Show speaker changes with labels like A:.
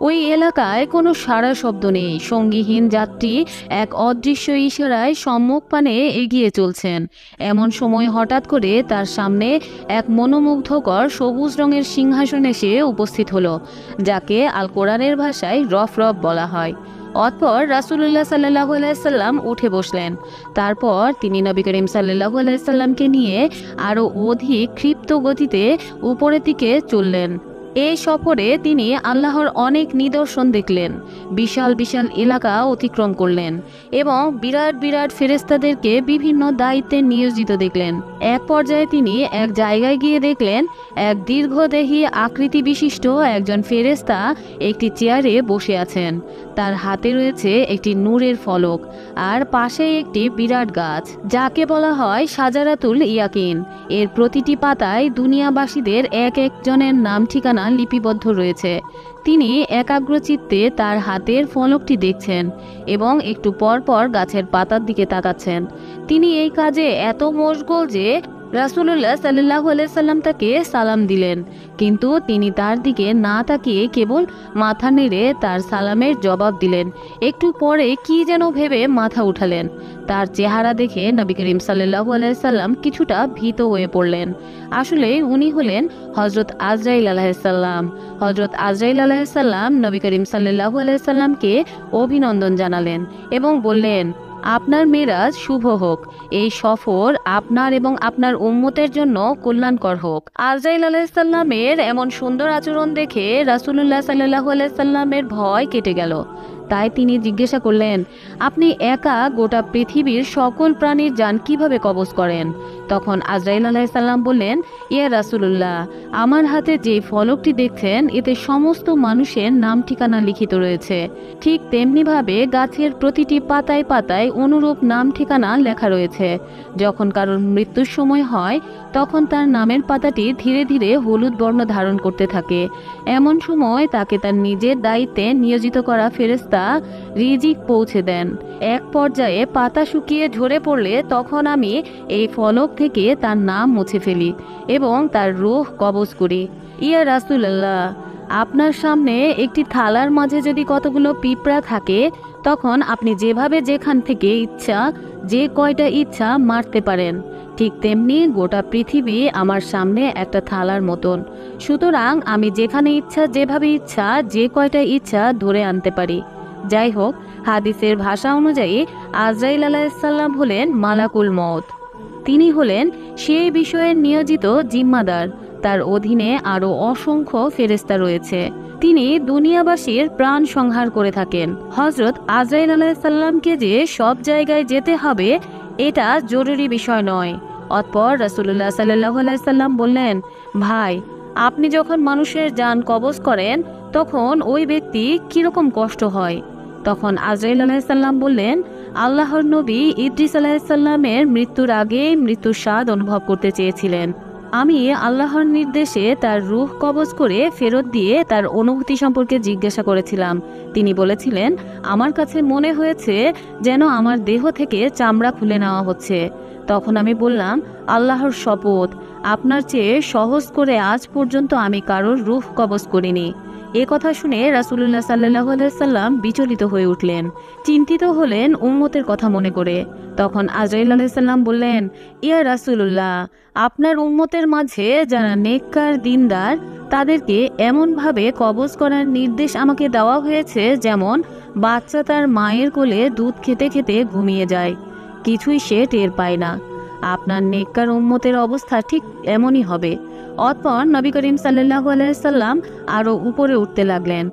A: ওই এলাকায় কোনো সাড়া শব্দ নেই। সঙ্গীহীন যাত্রী এক অদৃশ্য ইশারায় সম্মুখপানে এগিয়ে চলছেন। এমন সময় হঠাৎ করে তার সামনে এক মনোমুগ্ধকর সবুজ রঙের সিংহাসন এসে উপস্থিত হলো, যাকে আল কোরআনের ভাষায় রফ রফ বলা হয়। অতঃপর রাসূলুল্লাহ সাল্লাল্লাহু আলাইহি সাল্লাম উঠে বসলেন। তারপর তিনি নবী করিম সাল্লাল্লাহু আলাইহি সাল্লামকে নিয়ে আরও অধিক ক্ষিপ্ত গতিতে উপরের দিকে চললেন। এই সফরে তিনি আল্লাহর অনেক নিদর্শন দেখলেন, বিশাল বিশাল এলাকা অতিক্রম করলেন এবং বিরাট বিরাট ফেরেশতাদেরকে বিভিন্ন দায়িত্বে নিয়োজিত দেখলেন। এক পর্যায়ে তিনি এক জায়গায় গিয়ে দেখলেন এক দীর্ঘদেহী আকৃতি বিশিষ্ট একজন ফেরেশতা একটি চেয়ারে বসে আছেন। তার হাতে রয়েছে একটি নূরের ফলক, আর পাশে একটি বিরাট গাছ, যাকে বলা হয় শাজারাতুল ইয়াকিন। এর প্রতিটি পাতায় দুনিয়াবাসীদের এক একজনের নাম ঠিকানা লিপিবদ্ধ রয়েছে। তিনি একাগ্রচিত্তে তার হাতের ফলকটি দেখছেন এবং একটু পর পর গাছের পাতার দিকে তাকাচ্ছেন। তিনি এই কাজে এত মশগুল যে রাসূলুল্লাহ সাল্লাল্লাহু আলাইহি সাল্লাম তাকে সালাম দিলেন, কিন্তু তিনি তার দিকে না তাকিয়ে কেবল মাথা নেড়ে তার সালামের জবাব দিলেন। একটু পরে কি যেন ভেবে মাথা উঠালেন। তার চেহারা দেখে নবী করিম সাল্লাল্লাহু আলাইহি সাল্লাম কিছুটা ভীত হয়ে পড়লেন। আসলে উনি হলেন হযরত আজরাইল আলাইহিস সালাম। হযরত আজরাইল আলাইহিস সালাম নবী করিম সাল্লাল্লাহু আলাইহি সাল্লামকে অভিনন্দন জানালেন এবং বললেন, আপনার মেরাজ শুভ হোক। এই সফর আপনার এবং আপনার উম্মতের জন্য কল্যাণকর হোক। আজরাইল আলাইহিস সালামের এমন সুন্দর আচরণ দেখে রাসূলুল্লাহ সাল্লাল্লাহু আলাইহি সাল্লামের ভয় কেটে গেল। তাই তিনি জিজ্ঞাসা করলেন, আপনি একা গোটা পৃথিবীর সকল প্রাণীর জান কিভাবে কবজ করেন? তখন আজরাইল আলাইহিস সালাম বললেন, ইয়া রাসূলুল্লাহ, আমার হাতে যে ফলকটি দেখছেন এতে সমস্ত মানুষের নাম ঠিকানা লিখিত রয়েছে। ঠিক তেমনিভাবে গাছের প্রতিটি পাতায় পাতায় অনুরূপ নাম ঠিকানা লেখা রয়েছে। যখন কারোর মৃত্যুর সময় হয় তখন তার নামের পাতাটি ধীরে ধীরে হলুদ বর্ণ ধারণ করতে থাকে। এমন সময় তাকে তার নিজের দায়িত্বে নিয়োজিত করা ফেরেশতা রিজিক পৌঁছে দেন। এক পর্যায়ে পাতা শুকিয়ে ঝরে পড়লে তখন আমি এই ফলক থেকে তার নাম মুছে ফেলি এবং তার রূহ কবজ করি। ইয়া রাসূলুল্লাহ, আপনার সামনে একটি থালার মাঝে যদি কতগুলো পিঁপড়া থাকে, তখন আপনি যেভাবে যেখান থেকে ইচ্ছা যে কয়টা ইচ্ছা মারতে পারেন, ঠিক তেমনি গোটা পৃথিবী আমার সামনে একটা থালার মতন। সুতরাং আমি যেখানে ইচ্ছা যেভাবে ইচ্ছা যে কয়টা ইচ্ছা ধরে আনতে পারি। যাই হোক, হাদিসের ভাষা অনুযায়ী আজরাইল আলাইহিস সালাম হলেন মালাকুল মউত। তিনি হলেন সেই বিষয়ের নিয়োজিত জিম্মাদার। তার অধীনে আরও অসংখ্য ফেরেশতা রয়েছে। তিনি দুনিয়াবাসীর প্রাণ সংহার করে থাকেন। হযরত আজরাইল আলাইহিস সালামকে যে সব জায়গায় যেতে হবে এটা জরুরি বিষয় নয়। অতঃপর রাসূলুল্লাহ সাল্লাল্লাহু আলাইহি সাল্লাম বললেন, ভাই, আপনি যখন মানুষের জান কবজ করেন তখন ওই ব্যক্তি কিরকম কষ্ট হয়? তখন আজরাইল আলাইহিস সালাম বললেন, আল্লাহর নবী ইদ্রিস আলাইহিস সালামের মৃত্যুর আগেই মৃত্যুর স্বাদ অনুভব করতে চেয়েছিলেন। আমি আল্লাহর নির্দেশে তার রূহ কবজ করে ফেরত দিয়ে তার অনুভূতি সম্পর্কে জিজ্ঞাসা করেছিলাম। তিনি বলেছিলেন, আমার কাছে মনে হয়েছে যেন আমার দেহ থেকে চামড়া খুলে নেওয়া হচ্ছে। তখন আমি বললাম, আল্লাহর শপথ, আপনার চেয়ে সহজ করে আজ পর্যন্ত আমি কারোর রূহ কবজ করিনি। এ কথা শুনে রাসূলুল্লাহ সাল্লাল্লাহু আলাইহি সাল্লাম বিচলিত হয়ে উঠলেন, চিন্তিত হলেন উম্মতের কথা মনে করে। তখন আজরাইল আলাইহিস সালাম বললেন, ইয়া রাসূলুল্লাহ, আপনার উম্মতের মাঝে যারা নেককার দিনদার তাদেরকে এমনভাবে কবজ করার নির্দেশ আমাকে দেওয়া হয়েছে যেমন বাচ্চা তার মায়ের কোলে দুধ খেতে খেতে ঘুমিয়ে যায়, কিছুই সে টের পায় না। আপনার নেককার উম্মতের অবস্থা ঠিক এমনই হবে। অতঃপর নবী করিম সাল্লাল্লাহু আলাইহি সাল্লাম আরও উপরে উঠতে লাগলেন।